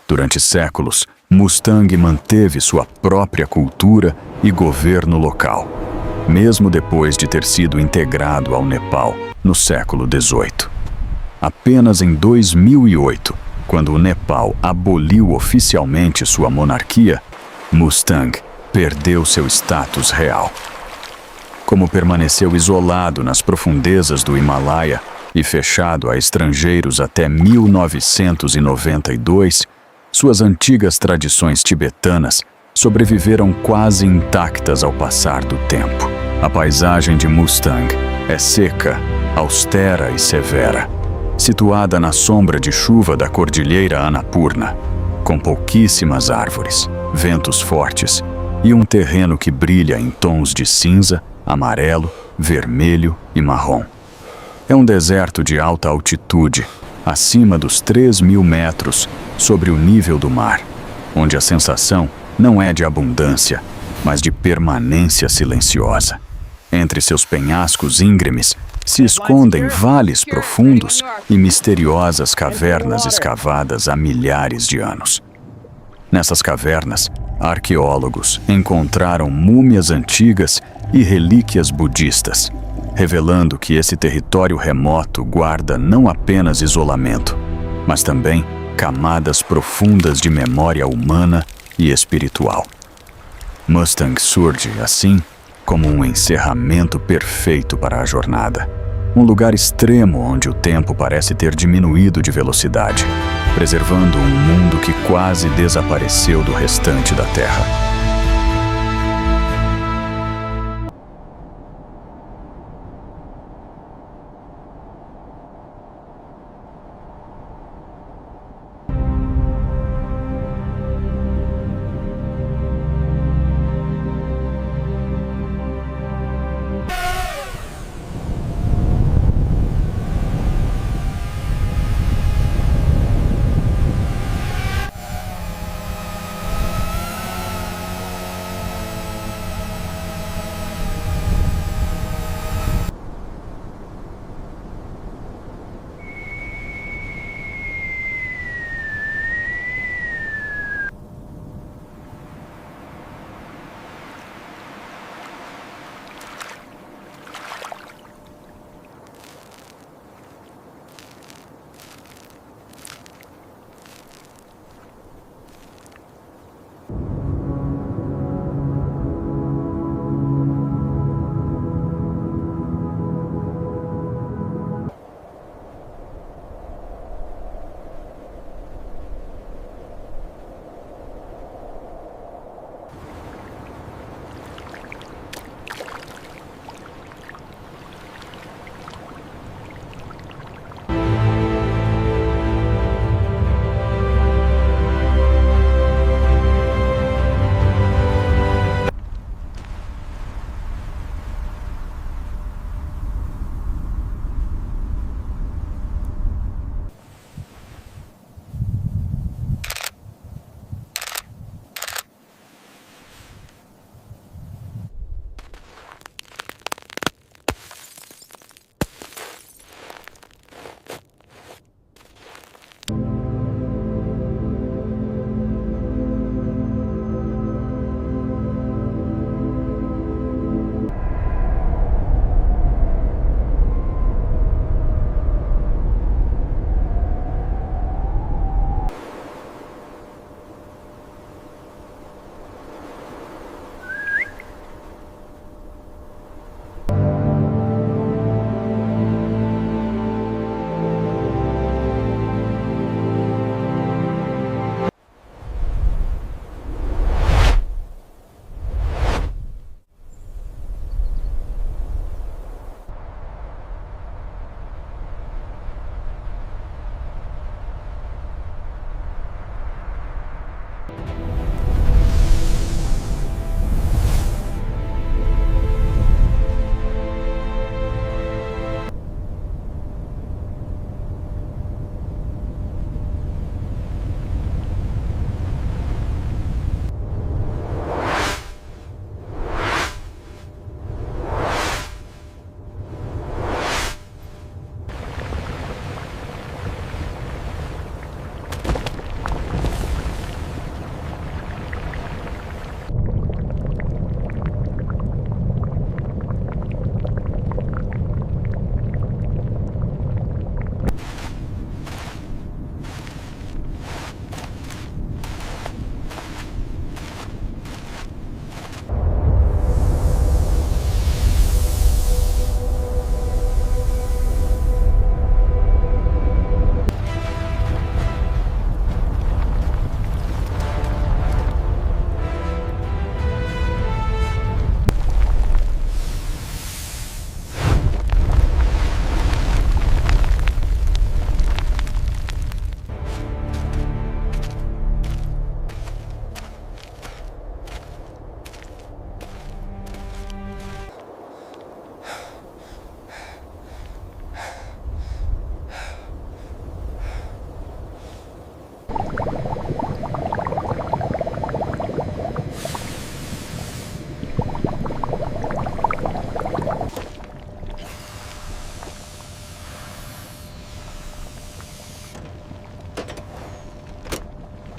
Durante séculos, Mustang manteve sua própria cultura e governo local, mesmo depois de ter sido integrado ao Nepal no século XVIII. Apenas em 2008, quando o Nepal aboliu oficialmente sua monarquia, Mustang perdeu seu status real. Como permaneceu isolado nas profundezas do Himalaia e fechado a estrangeiros até 1992, suas antigas tradições tibetanas sobreviveram quase intactas ao passar do tempo. A paisagem de Mustang é seca, austera e severa, situada na sombra de chuva da cordilheira Annapurna, com pouquíssimas árvores, ventos fortes e um terreno que brilha em tons de cinza, amarelo, vermelho e marrom. É um deserto de alta altitude, acima dos 3.000 metros sobre o nível do mar, onde a sensação não é de abundância, mas de permanência silenciosa. Entre seus penhascos íngremes se escondem vales profundos e misteriosas cavernas escavadas há milhares de anos. Nessas cavernas, arqueólogos encontraram múmias antigas e relíquias budistas, revelando que esse território remoto guarda não apenas isolamento, mas também camadas profundas de memória humana e espiritual. Mustang surge, assim, como um encerramento perfeito para a jornada. Um lugar extremo onde o tempo parece ter diminuído de velocidade, preservando um mundo que quase desapareceu do restante da Terra.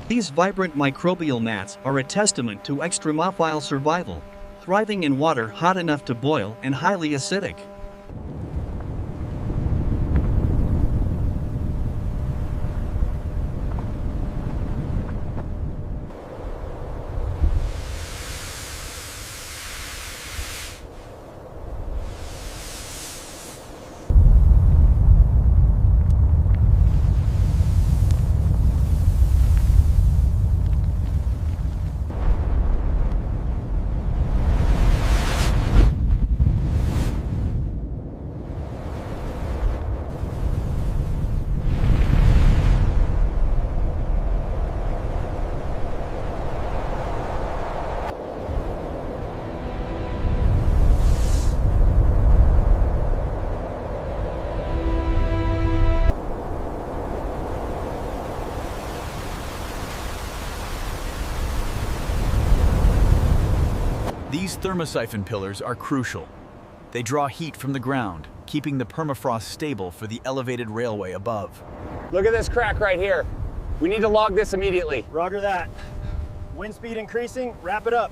These vibrant microbial mats are a testament to extremophile survival, thriving in water hot enough to boil and highly acidic. These thermosiphon pillars are crucial. They draw heat from the ground, keeping the permafrost stable for the elevated railway above. Look at this crack right here. We need to log this immediately. Roger that. Wind speed increasing, wrap it up.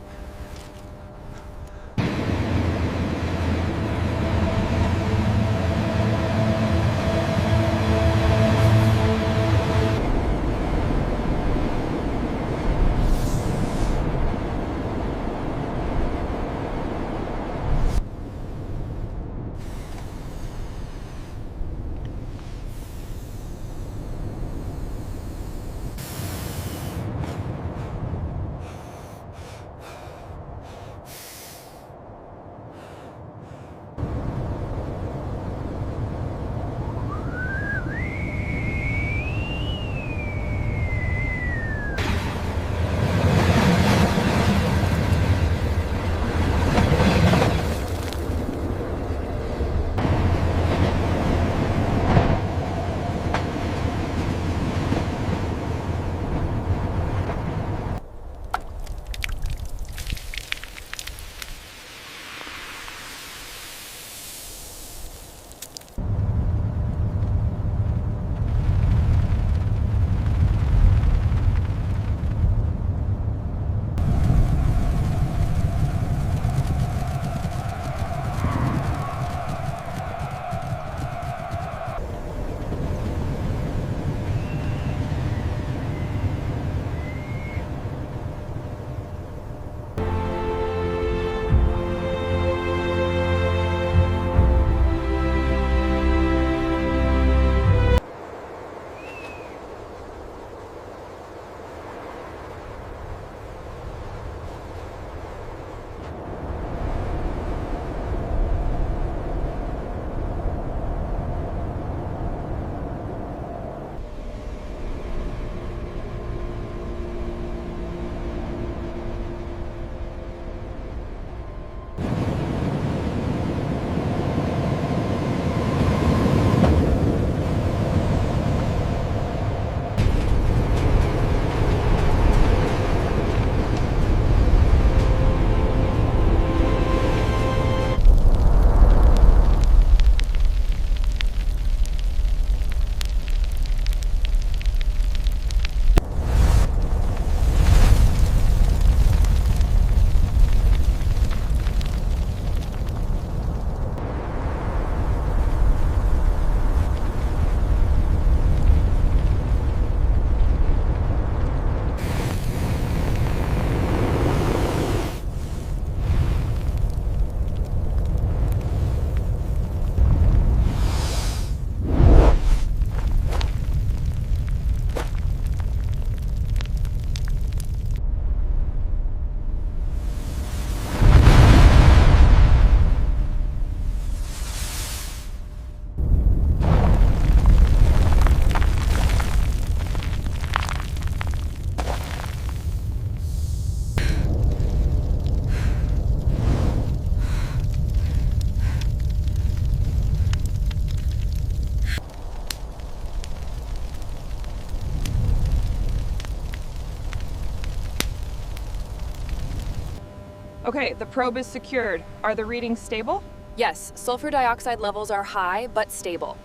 Okay, the probe is secured. Are the readings stable? Yes, sulfur dioxide levels are high but stable.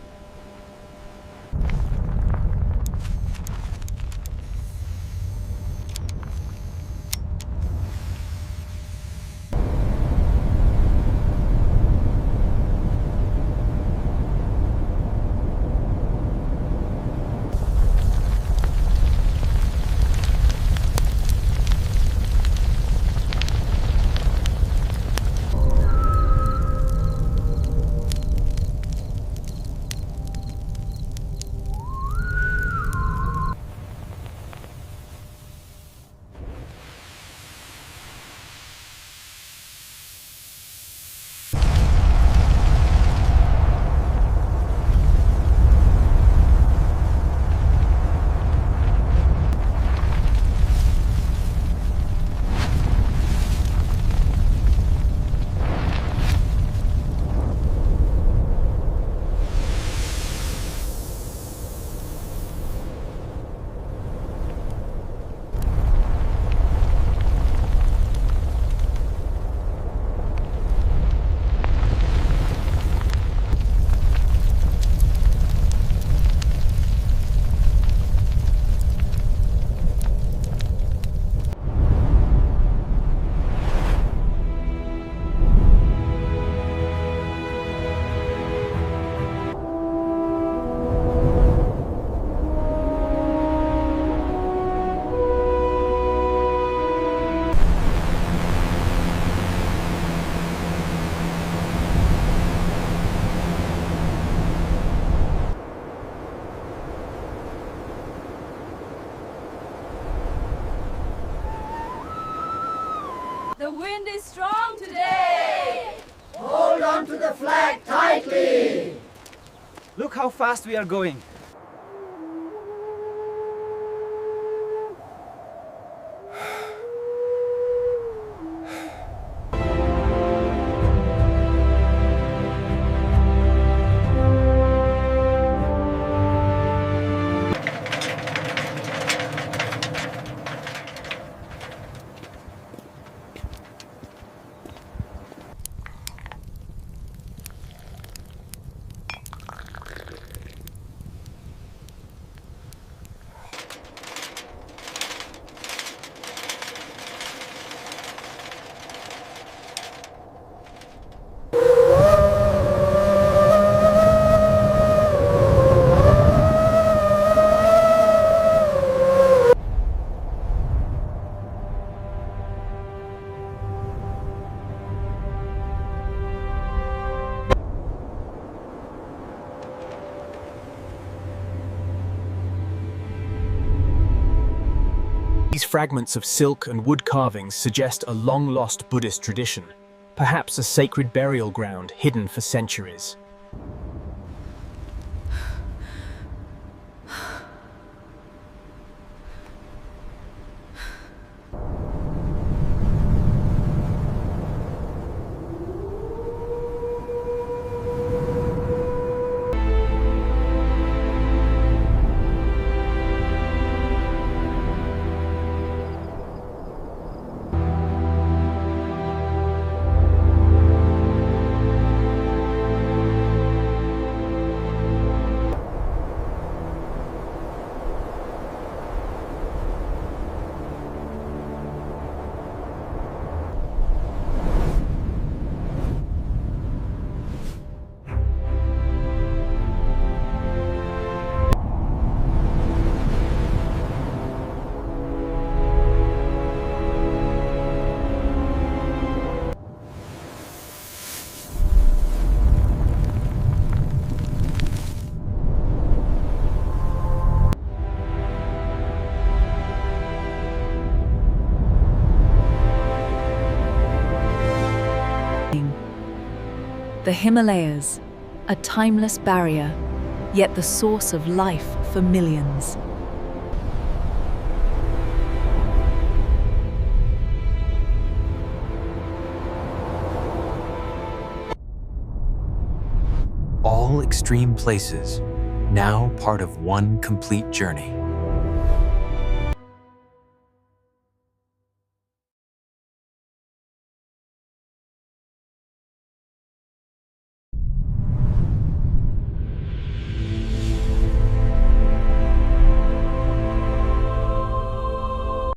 The wind is strong today! Hold on to the flag tightly! Look how fast we are going. These fragments of silk and wood carvings suggest a long-lost Buddhist tradition, perhaps a sacred burial ground hidden for centuries. The Himalayas, a timeless barrier, yet the source of life for millions. All extreme places, now part of one complete journey.